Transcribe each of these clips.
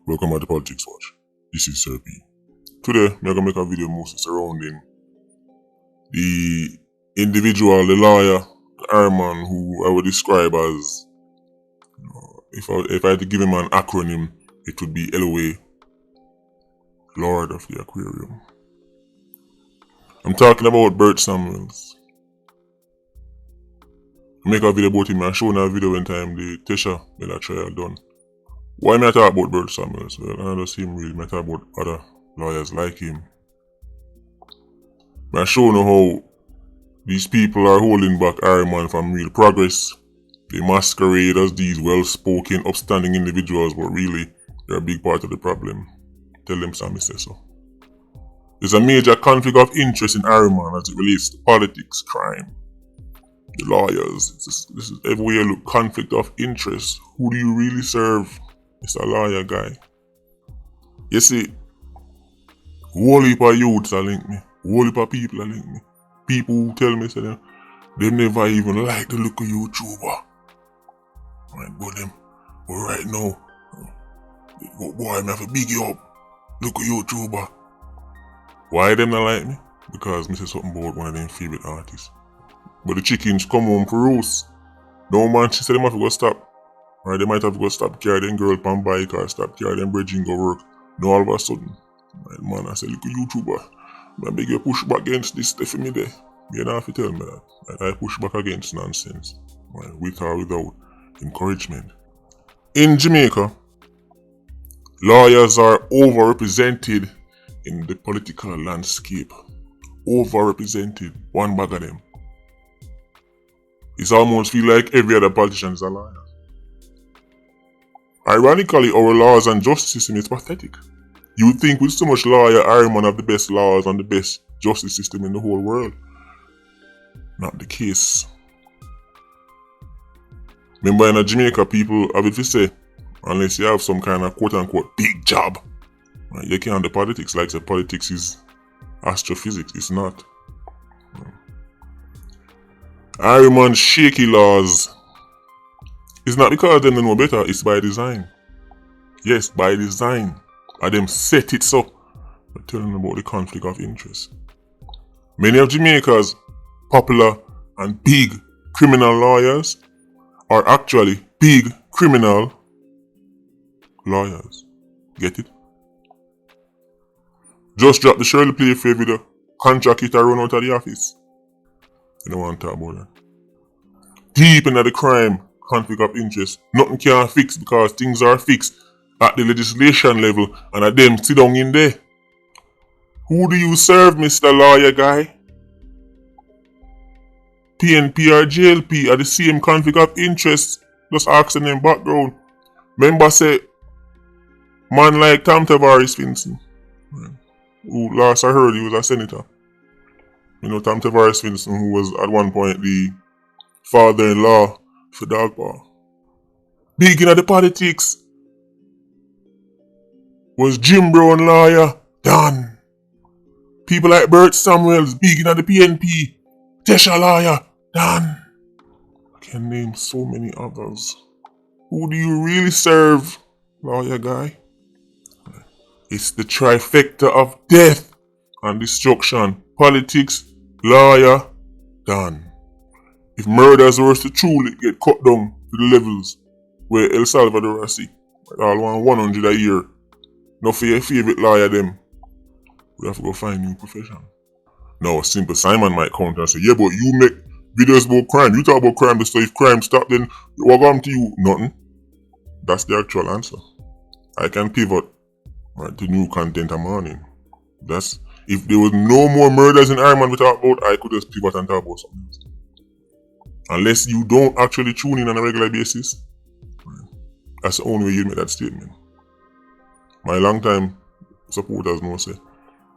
Welcome to Politricks Watch. This is Sir P. Today, I'm gonna make a video mostly surrounding the individual, the lawyer, the airman who I would describe as, if I had to give him an acronym, it would be LOA, Lord of the Aquarium. I'm talking about Bert Samuels. I make a video about him. I showed a video one time the Tesha Miller trial done. Why am I talking about Bert Samuels? Well, I don't see him really. I talk about other lawyers like him. I show you how these people are holding back Iron from real progress. They masquerade as these well-spoken, upstanding individuals, but really, they're a big part of the problem. Tell them Sammy says so. There's a major conflict of interest in Iron as it relates to politics, crime, the lawyers. This is everywhere you look, conflict of interest. Who do you really serve? It's a lawyer guy. You see, whole heap of youths are link me. Whole heap of people are link me. People who tell me, say they never even like the look of YouTuber. Right, but right now, boy, I'm have to big you up. Look at YouTuber. Why them not like me? Because I say something about one of them favorite artists. But the chickens come home for roast. No man, she said they might have to go stop. Right, they might have to go stop carry them girl pan bike or stop carry them bridging go work. No, all of a sudden, right, man, I said, look at YouTuber. I beg you push back against this stuff for me there. You don't have to tell me that. Right, I push back against nonsense. Right, with or without encouragement. In Jamaica, lawyers are overrepresented in the political landscape. Overrepresented. One bag of them. It's almost feel like every other politician is a lawyer. Ironically, our laws and justice system is pathetic. You would think with so much lawyer, Iron Man have the best laws and the best justice system in the whole world. Not the case. Remember in Jamaica, people have it to say, unless you have some kind of quote-unquote big job, right, you can't do politics. Like say politics is astrophysics. It's not. Iron Man's shaky laws. It's not because they don't know better, it's by design. Yes, by design. And them set it so. I'm telling them about the conflict of interest. Many of Jamaica's popular and big criminal lawyers are actually big criminal lawyers. Get it? Just drop the Shirley Play for video. Contract it and run out of the office. You don't want to talk about that. Deep into the crime, conflict of interest. Nothing can fix because things are fixed at the legislation level and at them sit down in there. Who do you serve, Mr. Lawyer Guy? PNP or JLP are the same conflict of interest. Just asking them background. Remember say, man like Tom Tavares Vincent, who last I heard he was a senator. You know Tom Tavares Vincent, who was at one point the father-in-law for Dogpa. Big in the politics was Jim Brown lawyer, done. People like Bert Samuels, big in the PNP, Tesha lawyer, done. I can name so many others. Who do you really serve, lawyer guy? It's the trifecta of death and destruction. Politics, lawyer, done. If murders were to truly get cut down to the levels where El Salvador see, all want 100 a year, not for your favorite lawyer them, we have to go find new profession. Now, Simple Simon might come and say, yeah, but you make videos about crime. You talk about crime, so if crime stop, then what happened to you? Nothing. That's the actual answer. I can pivot to new content I'm on. That's if there was no more murders in Iron Man we talk about, I could just pivot and talk about something else. Unless you don't actually tune in on a regular basis, that's the only way you make that statement. My long-time supporters know say,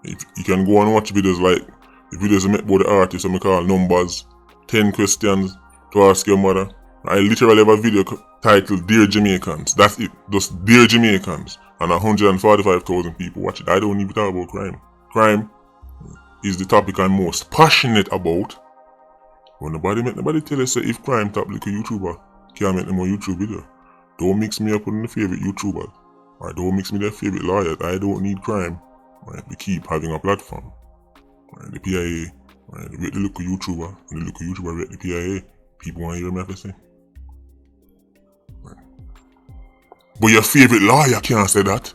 if you can go and watch videos like the videos I make about the artists, I call numbers, 10 questions to ask your mother. I literally have a video titled Dear Jamaicans. That's it. Just Dear Jamaicans. And 145,000 people watch it. I don't even talk about crime. Crime is the topic I'm most passionate about. When nobody tell us if crime top like a YouTuber can't make no more YouTube video. Don't mix me up with my favorite YouTubers. Right, don't mix me their favorite lawyers. I don't need crime. Right, we keep having a platform. Right, the PIA, right, they rate the local YouTuber, and the local YouTuber rate the PIA. People want to hear me have to say. Right. But your favorite lawyer can't say that.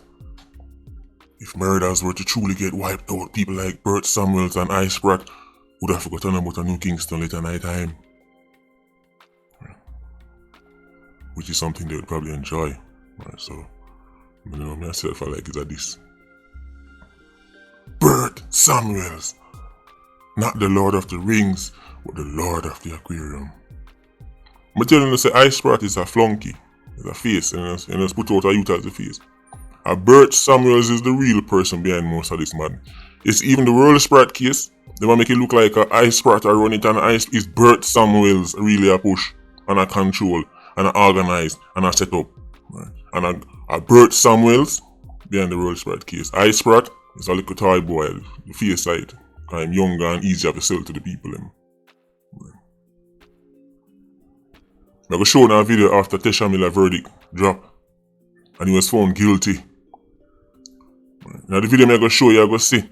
If murders were to truly get wiped out, people like Bert Samuels and Ice Pratt would have forgotten about a New Kingston later night time. Which is something they would probably enjoy. Right, so, you know, myself, I like it at this. Bert Samuels. Not the Lord of the Rings, but the Lord of the Aquarium. I'm telling you, say Ice Pratt is a flunky. It's a face, and it's put out a youth as a face. Bert Samuels is the real person behind most of this madness. It's even the World Sprat case. They want to make it look like a Ice Pratt or run it and Ice is Bert Samuels really a push and a control and a organize and a set up. Right? And a Bert Samuels behind the World Sprat case. Ice Pratt is a little toy boy, the face side. I'm younger and easier to sell to the people. Right. I'm going to show now a video after Tesha Miller verdict drop and he was found guilty. Right. Now the video I'm going to show you, I'm going to see.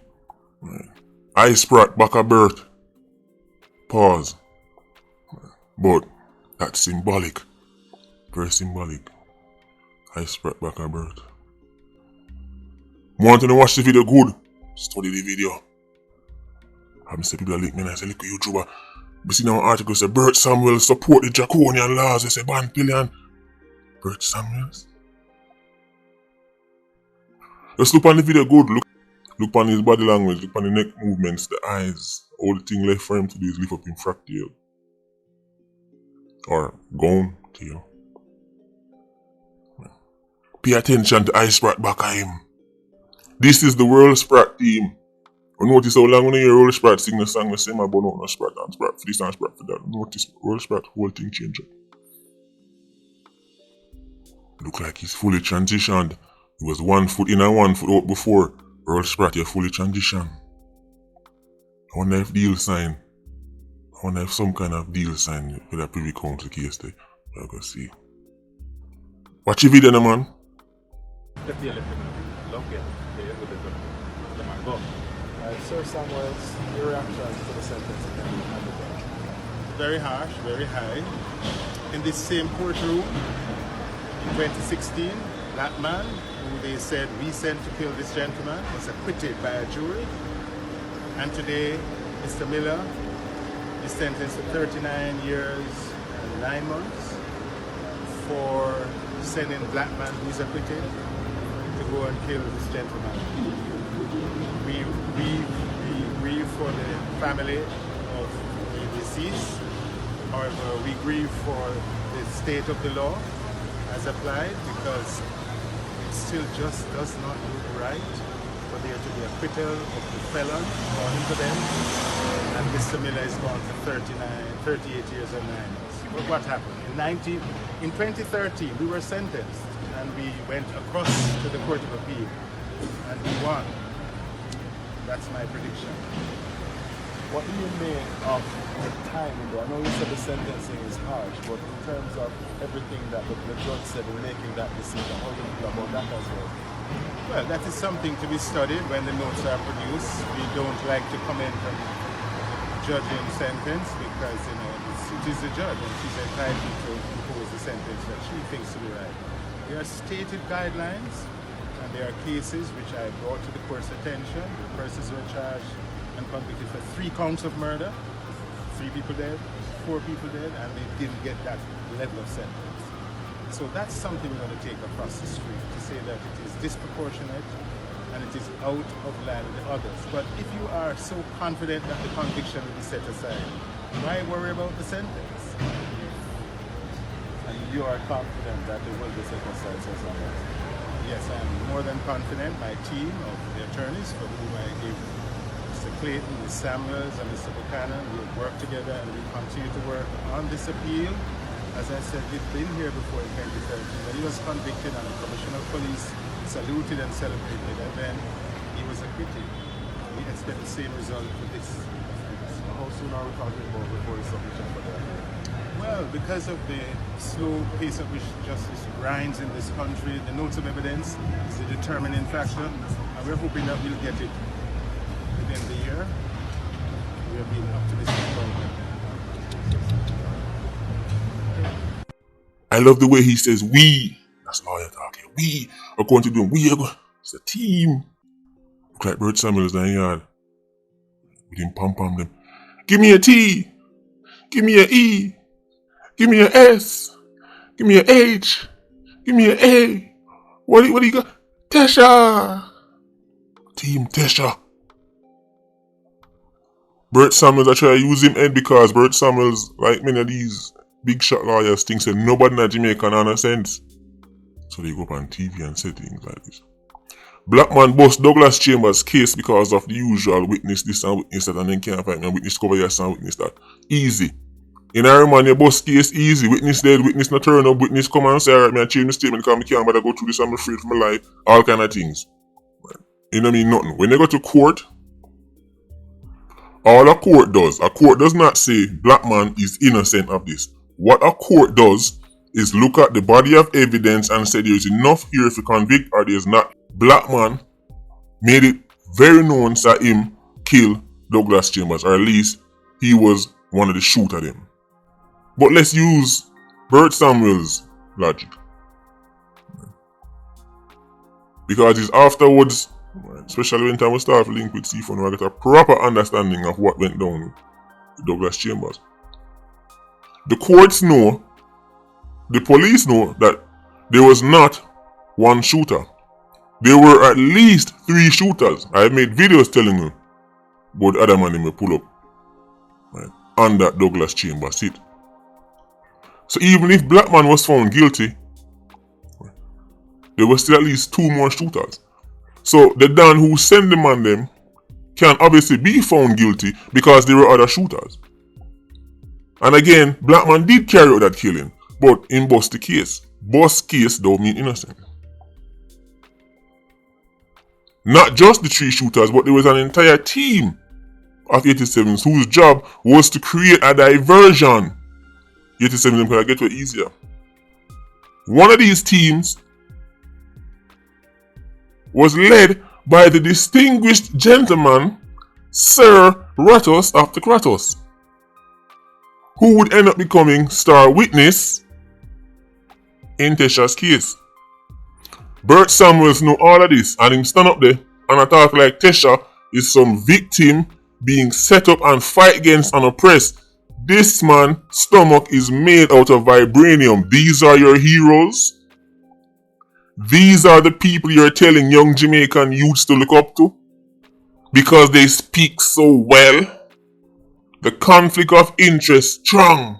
Right. Ice Pratt back at Bert. Pause. Right. But that's symbolic. Very symbolic. Ice Pratt back at Bert. Want to watch the video good? Study the video. I'm say people link me and I say, look at YouTuber. We see now an article say Bert Samuels support the Draconian laws. They say ban pillion. Bert Samuels. Just look on the video good. Look on his body language. Look on the neck movements, the eyes. All the thing left for him to do is lift up in frack tail. Or gown tail. Pay attention to Ice Pratt back at him. This is the World Sprat team. You notice how long when you hear World Sprat sing the song the same about no Sprat and Sprat for this and Sprat for that. Notice World Sprat whole thing changed. Look like he's fully transitioned. He was 1 foot in and 1 foot out before. World Sprat, you're fully transitioned. I wonder if deal sign. I wonder if some kind of deal sign for that Privy Council case there. I'll go see. Watch your video, man. Sir Samuels, your reaction to the sentence again? Very harsh, very high. In this same courtroom in 2016, that man who they said we sent to kill this gentleman was acquitted by a jury. And today, Mr. Miller is sentenced to 39 years and 9 months for sending a black man who's acquitted to go and kill this gentleman. We grieve for the family of the deceased. However, we grieve for the state of the law as applied because it still just does not look right for there to be acquittal of the felon according to them. And Mr. Miller is gone for 38 years and 9 months. But what happened? In 2013, we were sentenced and we went across to the Court of Appeal and we won. That's my prediction. What do you make of the timing though? I know you said the sentencing is harsh, but in terms of everything that the judge said in making that decision, how do you feel about that as well? Well, that is something to be studied when the notes are produced. We don't like to comment on judging sentence because, you know, it is the judge and she's entitled to impose the sentence that she thinks to be right. There are stated guidelines. And there are cases which I brought to the court's attention. The persons were charged and convicted for 3 counts of murder, 3 people dead, 4 people dead, and they didn't get that level of sentence. So that's something we're going to take across the street to say that it is disproportionate and it is out of line with the others. But if you are so confident that the conviction will be set aside, why worry about the sentence? And you are confident that it will be set aside, Sir Samuels? Yes, I'm more than confident. My team of the attorneys for whom I gave Mr. Clayton, Ms. Samuels, and Mr. Buchanan will work together and we'll continue to work on this appeal. As I said, we've been here before in 2013 when he was convicted and the Commissioner of Police saluted and celebrated and then he was acquitted. We expect the same result for this. How soon are we talking about before the submission for that? Well, because of the slow pace at which justice grinds in this country, the notes of evidence is the determining factor, and we're hoping that we'll get it within the year. We are being optimistic about it. I love the way he says we. That's lawyer talking. We are going to do it. We are going. It's a team. Look like Bert Samuels down yard. We didn't pump them. Give me a T. Give me a E. Give me a S. Give me a H. Give me a A. What do you got? Tesha. Team Tesha. Bert Samuels, I try to use him head because Bert Samuels, like many of these big shot lawyers, thinks that nobody in Jamaica has sense. So they go up on TV and say things like this. Black man bust Douglas Chambers' case because of the usual witness this and witness that, and then can't find me witness cover yes and witness that. Easy. In Iron Man, your bust case easy. Witness dead, witness not turn up, witness come and say, alright, man, I change my statement because I can't better go through this, I'm afraid for my life. All kind of things. You know what I mean? Nothing. When they go to court, all a court does not say black man is innocent of this. What a court does is look at the body of evidence and say there is enough here to convict or there is not. Black man made it very known that him kill Douglas Chambers, or at least he was one of the shooter them. But let's use Bert Samuels' logic. Because it's afterwards, especially when time we start link with Seafon, we get a proper understanding of what went down with Douglas Chambers. The courts know, the police know that there was not one shooter. There were at least 3 shooters. I have made videos telling you about the other man may pull up on that Douglas Chambers seat. So even if black man was found guilty, there were still at least 2 more shooters. So the Dan who sent the man them can obviously be found guilty because there were other shooters. And again, black man did carry out that killing, but in bust the case. Bust case don't mean innocent. Not just the 3 shooters, but there was an entire team of 87s whose job was to create a diversion. 87s could get to it easier. One of these teams was led by the distinguished gentleman, Sir Ratos of the Kratos, who would end up becoming star witness in Tesha's case. Bert Samuels know all of this and him stand up there and I talk like Tesha is some victim being set up and fight against and oppressed. This man's stomach is made out of vibranium. These are your heroes. These are the people you're telling young Jamaican youths to look up to because they speak so well. The conflict of interest strong.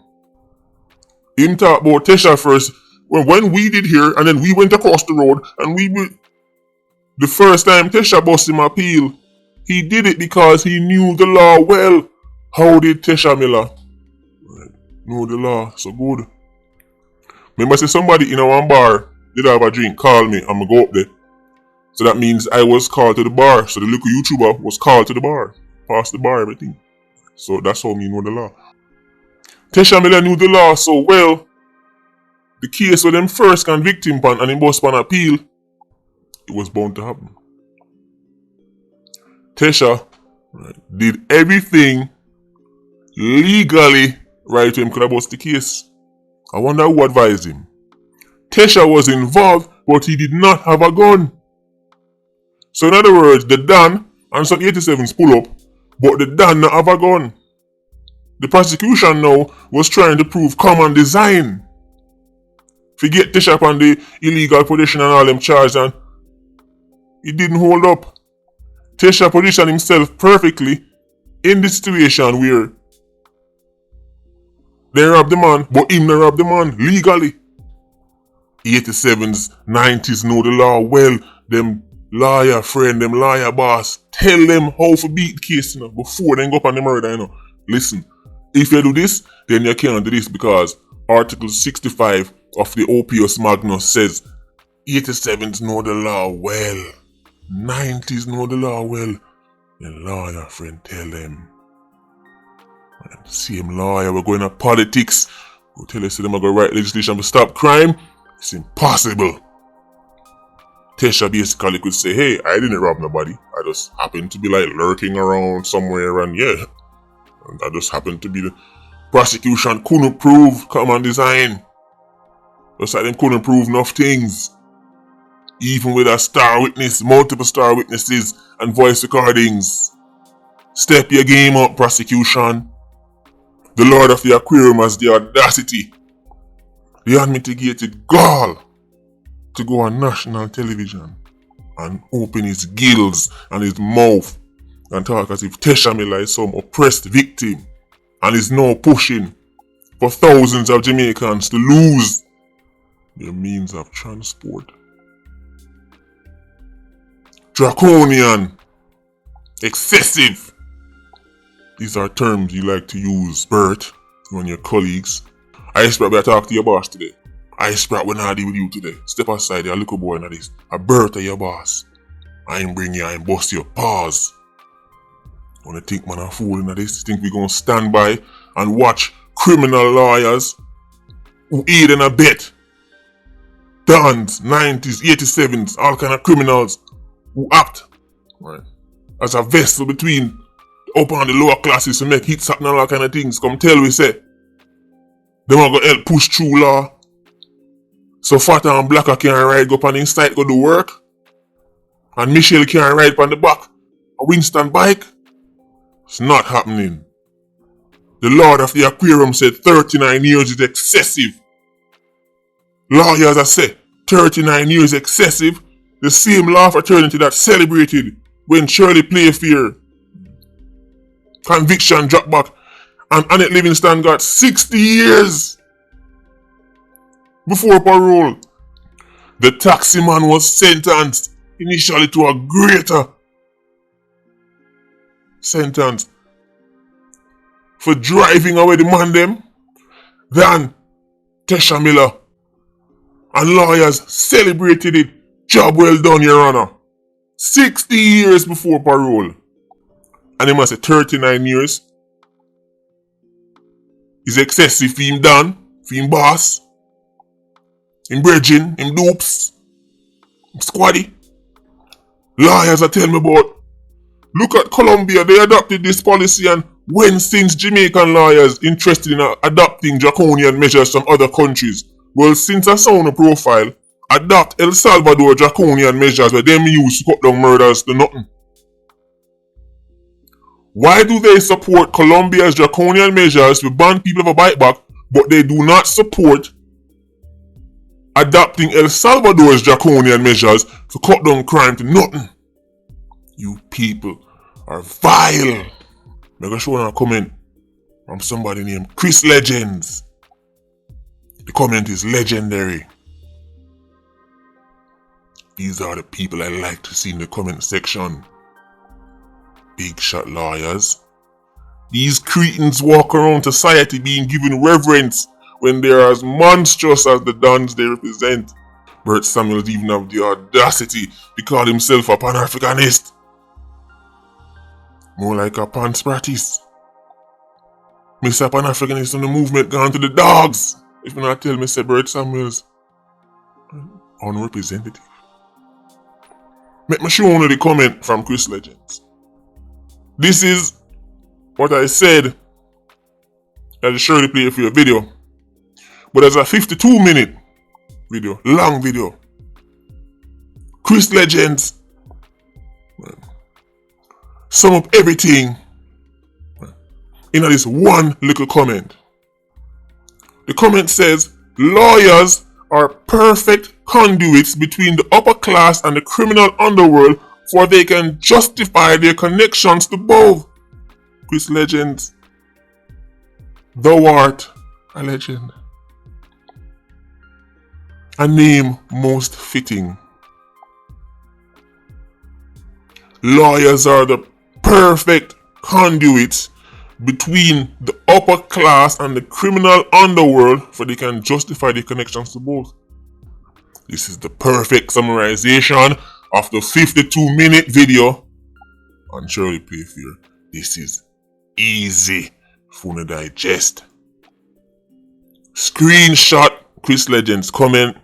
Him talk about Tesha first. When we did here and then we went across the road and the first time Tesha bust him appeal, he did it because he knew the law well. How did Tesha Miller know the law so good? Remember say somebody in one bar did have a drink, call me, I'm gonna go up there. So that means I was called to the bar. So the little YouTuber was called to the bar. Past the bar, everything. So that's how me know the law. Tesha Miller knew the law so well. The case where them first convict him and him bust on appeal, it was bound to happen. Tesha did everything legally right to him could have bust the case. I wonder who advised him. Tesha was involved, but he did not have a gun. So in other words, the Dan and some 87s pull up, but the Dan not have a gun. The prosecution now was trying to prove common design. Forget Tesha on the illegal possession and all them charges, and it didn't hold up. Tesha positioned himself perfectly in the situation where they robbed the man, but him not robbed the man legally. 87s, 90s know the law well. Them lawyer friend, them lawyer boss, tell them how to beat the case, before they go up on the murder, Listen, if you do this, then you can't do this because Article 65 of the Opus Magnus says 87s know the law well. 90s know the law well. The lawyer friend tell them. Same lawyer, we're going to politics. Who tell us them are going to write legislation to stop crime? It's impossible. Tesha basically could say, hey, I didn't rob nobody. I just happened to be like lurking around somewhere and yeah. And that just happened to be the prosecution couldn't prove common design. Just like them couldn't prove enough things. Even with a star witness, multiple star witnesses and voice recordings. Step your game up, prosecution. The Lord of the Aquarium has the audacity, the unmitigated gall to go on national television and open his gills and his mouth and talk as if Tesha Miller is some oppressed victim and is now pushing for thousands of Jamaicans to lose their means of transport. Draconian, excessive. These are terms you like to use, Bert, you and your colleagues. I expect we talk to your boss today. I expect we're not deal with you today. Step aside, you're a little boy in this. A Bert are your boss. I ain't bring you, I ain't bust your paws. Wanna think man a fool in this? Think we gonna stand by and watch criminal lawyers who aid and abet dons, 90s, 87s, all kind of criminals who act right as a vessel between the upper and the lower classes to make hits happen and all kind of things. Come tell we say they want to help push through law. So Fat and Blacker can ride up on the inside go do work. And Michelle can ride on the back a Winston bike. It's not happening. The Lord of the Aquarium said 39 years is excessive. Lawyers have said 39 years excessive. The same law fraternity that celebrated when Shirley Playfair conviction dropped back and Annette Livingston got 60 years before parole. The taxi man was sentenced initially to a greater sentence for driving away the man them than Tesha Miller. And lawyers celebrated it. Job well done, Your Honor. 60 years before parole. And he must say 39 years. Is excessive for him done, for him boss, him bridging, him dupes, him squaddy. Lawyers are telling me about, look at Colombia, they adopted this policy and when since Jamaican lawyers interested in adopting draconian measures from other countries, well since I saw on a profile, adopt El Salvador draconian measures where them use to cut down murders to nothing. Why do they support Colombia's draconian measures to ban people of a bite back, but they do not support adopting El Salvador's draconian measures to cut down crime to nothing? You people are vile. I'm going to show you a comment from somebody named Chris Legends. The comment is legendary. These are the people I like to see in the comment section. Big shot lawyers. These cretins walk around society being given reverence when they are as monstrous as the dons they represent. Bert Samuels even have the audacity to call himself a Pan-Africanist. More like a Pan-Spratis. Mr. Pan-Africanist on the movement gone to the dogs. If you not tell me, say Bert Samuels unrepresentative. Make me show you the comment from Chris Legends. This is what I said at the Shirley Playfair video. But as a 52-minute video, long video. Chris Legends sum up everything in this one little comment. The comment says, lawyers are perfect conduits between the upper class and the criminal underworld, for they can justify their connections to both. Chris Legends, thou art a legend. A name most fitting. Lawyers are the perfect conduits between the upper class and the criminal underworld, for they can justify their connections to both. This is the perfect summarization of the 52-minute video on Shirley Playfair. This is easy for you to digest. screenshot Chris Legend's comment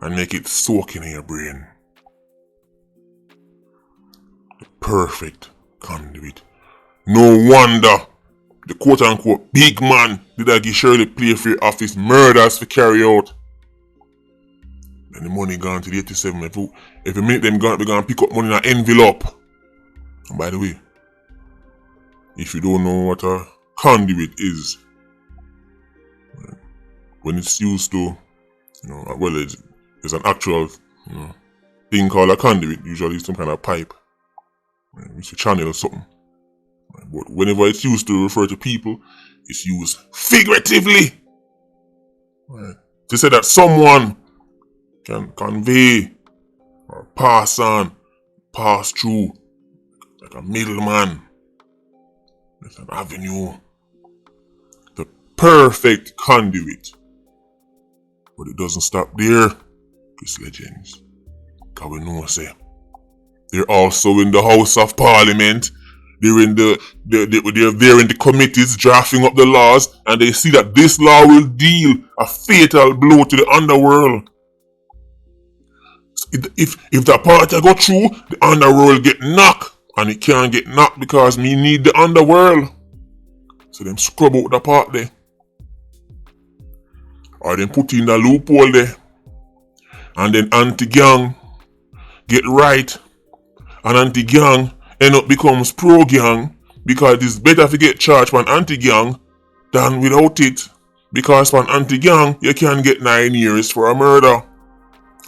and make it soak in your brain. The perfect conduit. No wonder the quote-unquote big man did I give Shirley play for your office murders to carry out. And the money gone to the 87. If a minute them gone, we gonna pick up money in an envelope. And by the way, if you don't know what a conduit is, when it's used to, well, there's an actual, thing called a conduit. Usually some kind of pipe. It's a channel or something. But whenever it's used to refer to people, it's used figuratively. To say that someone can convey or pass on, pass through, like a middleman. It's an avenue. The perfect conduit. But it doesn't stop there, Chris Legends. Because we know, say, they're also in the House of Parliament. They're in they're there in the committees drafting up the laws, and they see that this law will deal a fatal blow to the underworld. If the party go through, the underworld get knocked, and it can't get knocked because me need the underworld. So them scrub out the part there, or them put in the loophole there, and then anti-gang get right, and anti-gang end up becomes pro-gang because it's better to get charged for an anti-gang than without it. Because for an anti-gang, you can get 9 years for a murder.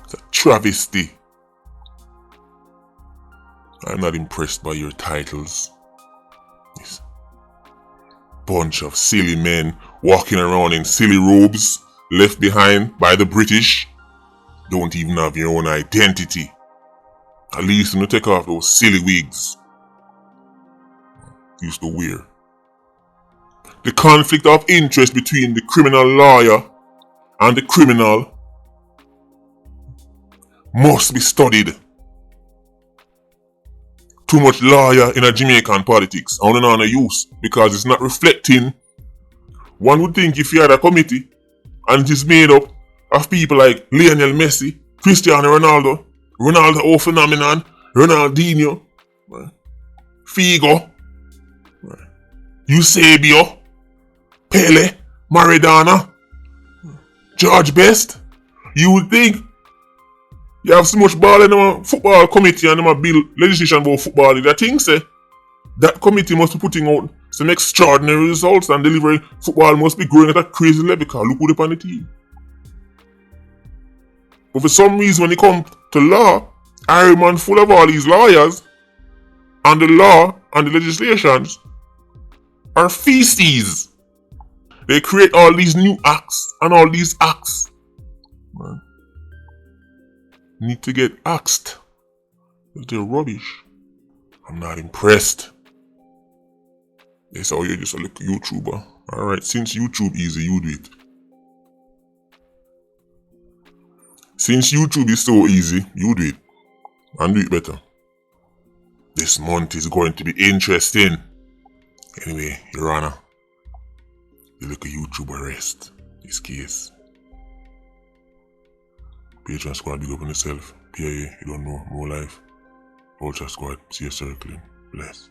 It's a travesty. I'm not impressed by your titles. This bunch of silly men walking around in silly robes left behind by the British. Don't even have your own identity. At least when you take off those silly wigs used to wear. The conflict of interest between the criminal lawyer and the criminal must be studied. Too much lawyer in a Jamaican politics on and on a use because it's not reflecting. One would think if you had a committee and it is made up of people like Lionel Messi, Cristiano Ronaldo, Ronaldo phenomenon, Ronaldinho, Figo, Eusebio, Pele, Maradona, George Best, you would think you have so much ball in a football committee and them build legislation about football. The thing say that committee must be putting out some extraordinary results and delivering. Football must be growing at a crazy level because look who's on the team. But for some reason when it comes to law, Iron full of all these lawyers and the law and the legislations are feces. They create all these new acts and all these acts. Man. Need to get axed. They're rubbish. I'm not impressed. They say, oh, you're just a little YouTuber. Alright, since YouTube easy, you do it. Since YouTube is so easy, you do it. And do it better. This month is going to be interesting. Anyway, Your Honor, the little YouTuber rest this case. Patreon squad, big up on yourself. PIA, you don't know, more life. Vulture squad, see you circling. Bless.